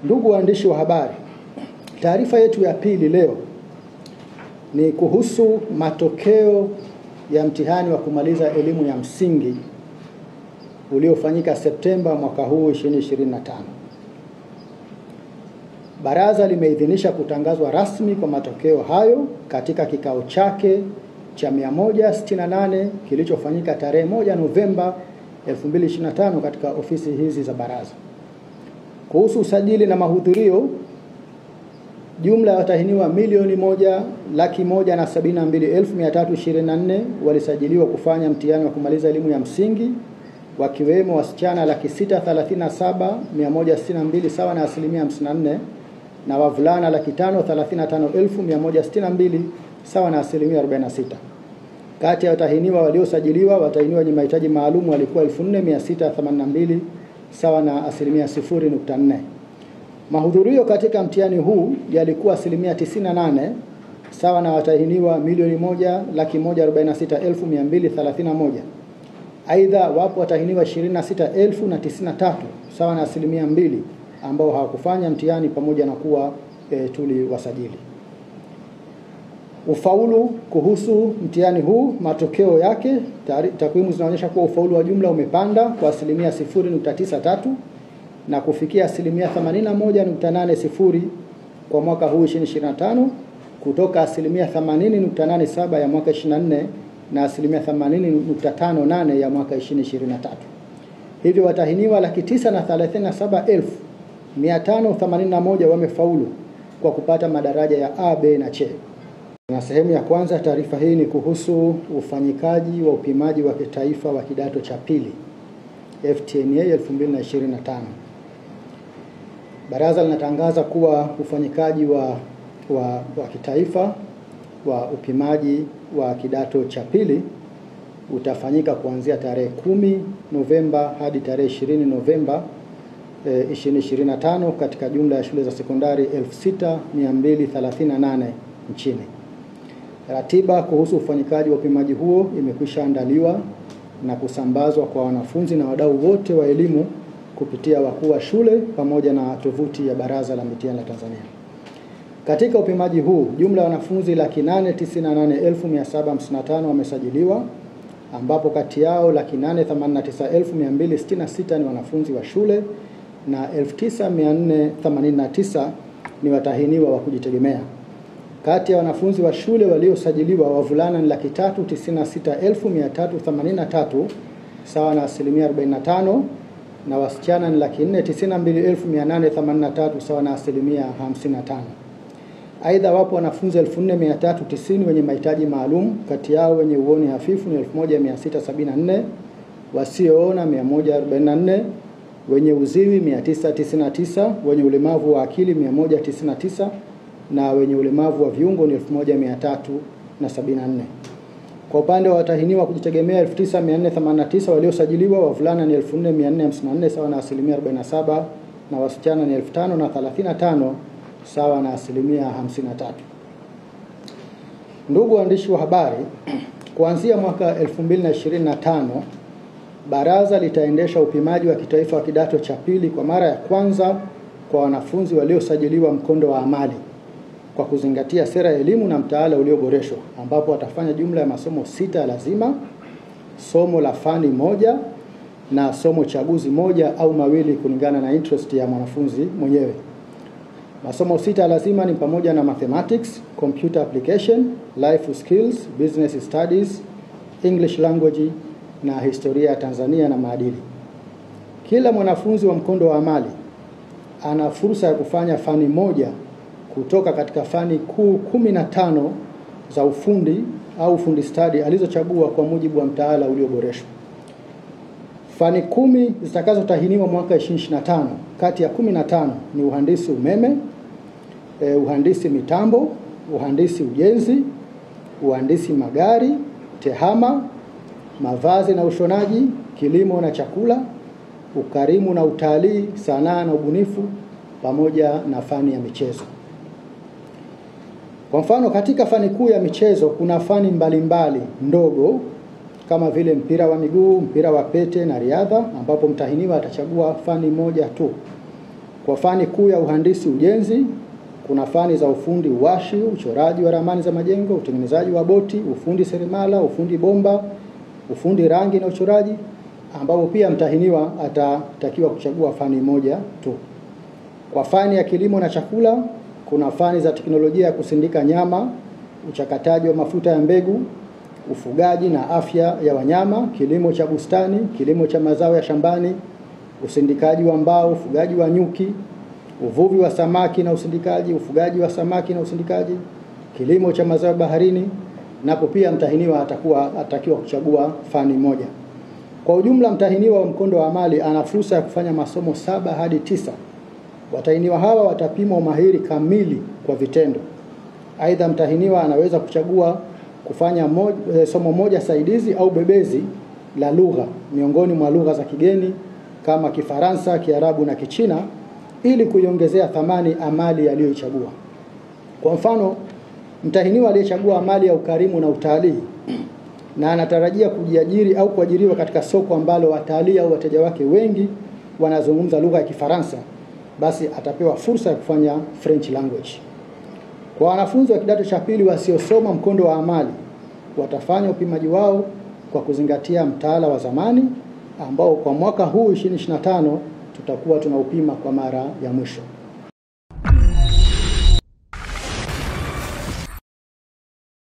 Ndugu waandishi wa habari, taarifa yetu ya pili leo ni kuhusu matokeo ya mtihani wa kumaliza elimu ya msingi uliofanyika Septemba mwaka huu 2025. Baraza limeidhinisha kutangazwa rasmi kwa matokeo hayo katika kikao chake cha 168 kilichofanyika tarehe 1 Novemba 2025 katika ofisi hizi za baraza. Kuhusu usajili na mahudhurio, jumla ya watahiniwa 1,172,324 walisajiliwa kufanya mtihani wa kumaliza elimu ya msingi, wakiwemo wasichana 637,162 sawa na 54%, na wavulana 535,162 sawa na 46%. Kati ya watahiniwa waliosajiliwa, watahiniwa wenye mahitaji maalum walikuwa 4,682 sawa na 0.4%. Mahudhurio katika mtihani huu yalikuwa 98% sawa na watahiniwa 1,146,231. Aidha, wapo watahiniwa 26,093 sawa na 2% ambao hawakufanya mtihani pamoja na kuwa tuliwasajili. Ufaulu kuhusu mtihani huu, matokeo yake, takwimu zinaonyesha kuwa ufaulu wa jumla umepanda kwa 0.93 na kufikia 81.80 kwa mwaka huu 2025 kutoka 80.87 ya mwaka 24 na 80.58 ya mwaka 2023. Hivyo watahiniwa 937,581 wamefaulu kwa kupata madaraja ya A, B na C. Na sehemu ya kwanza taarifa hii ni kuhusu ufanyikaji wa upimaji wa kitaifa wa kidato cha pili FTNA 2025. Baraza linatangaza kuwa ufanyikaji wa kitaifa wa upimaji wa kidato cha pili utafanyika kuanzia tarehe 10 Novemba hadi tarehe 20 Novemba 2025 katika jumla ya shule za sekondari 6,238 nchini. Ratiba kuhusu ufanyikaji wa upimaji huo imekwisha andaliwa na kusambazwa kwa wanafunzi na wadau wote wa elimu kupitia wakuu wa shule pamoja na tovuti ya Baraza la Mitihani la Tanzania. Katika upimaji huu, jumla ya wanafunzi 898,755 wamesajiliwa, ambapo kati yao 889,266 ni wanafunzi wa shule na 9,489 ni watahiniwa wa kujitegemea. Kati ya wanafunzi wa shule waliosajiliwa, wavulana ni 396,383 sawa na 45%, na wasichana ni 492,883 sawa na 55%. Aidha, wapo wanafunzi 4,390 wenye mahitaji maalum, kati yao wenye uoni hafifu ni 1,674, wasioona 144, wenye uziwi 999, wenye ulemavu wa akili 199 na wenye ulemavu wa viungo ni 1,374. Kwa upande wa watahiniwa kujitegemea 9,489 waliosajiliwa, wavulana ni 4,454 sawa na 47%, na wasichana ni 5,035 sawa na 53%. Ndugu waandishi wa habari, kuanzia mwaka 2025 baraza litaendesha upimaji wa kitaifa wa kidato cha pili kwa mara ya kwanza kwa wanafunzi waliosajiliwa mkondo wa amali kwa kuzingatia sera ya elimu na mtaala ulioboreshwa, ambapo watafanya jumla ya masomo 6 lazima, somo la fani moja na somo chaguzi moja au mawili kulingana na interest ya mwanafunzi mwenyewe. Masomo 6 lazima ni pamoja na mathematics, computer application, life skills, business studies, English language na historia ya Tanzania na maadili. Kila mwanafunzi wa mkondo wa amali ana fursa ya kufanya fani moja kutoka katika fani kuu 15 za ufundi au fundi stadi alizochagua kwa mujibu wa mtaala ulioboreshwa. Fani 10 zitakazotahiniwa mwaka 2025, kati ya 15 ni uhandisi umeme, uhandisi mitambo, uhandisi ujenzi, uhandisi magari, tehama, mavazi na ushonaji, kilimo na chakula, ukarimu na utalii, sanaa na ubunifu, pamoja na fani ya michezo. Kwa mfano, katika fani kuu ya michezo kuna fani mbalimbali ndogo kama vile mpira wa miguu, mpira wa pete na riadha, ambapo mtahiniwa atachagua fani moja tu. Kwa fani kuu ya uhandisi ujenzi, kuna fani za ufundi uwashi, uchoraji wa ramani za majengo, utengenezaji wa boti, ufundi seremala, ufundi bomba, ufundi rangi na uchoraji, ambapo pia mtahiniwa atatakiwa kuchagua fani moja tu. Kwa fani ya kilimo na chakula, kuna fani za teknolojia ya kusindika nyama, uchakataji wa mafuta ya mbegu, ufugaji na afya ya wanyama, kilimo cha bustani, kilimo cha mazao ya shambani, usindikaji wa mbao, ufugaji wa nyuki, uvuvi wa samaki na usindikaji, ufugaji wa samaki na usindikaji, kilimo cha mazao baharini, napo pia mtahiniwa atakiwa kuchagua fani moja. Kwa ujumla, mtahiniwa wa mkondo wa amali ana fursa ya kufanya masomo 7 hadi 9. Watahiniwa hawa watapimwa umahiri kamili kwa vitendo. Aidha, mtahiniwa anaweza kuchagua kufanya somo moja saidizi au bebezi la lugha miongoni mwa lugha za kigeni kama Kifaransa, Kiarabu na Kichina ili kuiongezea thamani amali aliyoichagua. Kwa mfano, mtahiniwa aliyechagua amali ya ukarimu na utalii na anatarajia kujiajiri au kuajiriwa katika soko ambalo watalii au wateja wake wengi wanazungumza lugha ya Kifaransa, basi atapewa fursa ya kufanya French language. Kwa wanafunzi wa kidato cha pili wasiosoma mkondo wa amali, watafanya upimaji wao kwa kuzingatia mtaala wa zamani ambao kwa mwaka huu 2025 tutakuwa tunaupima kwa mara ya mwisho.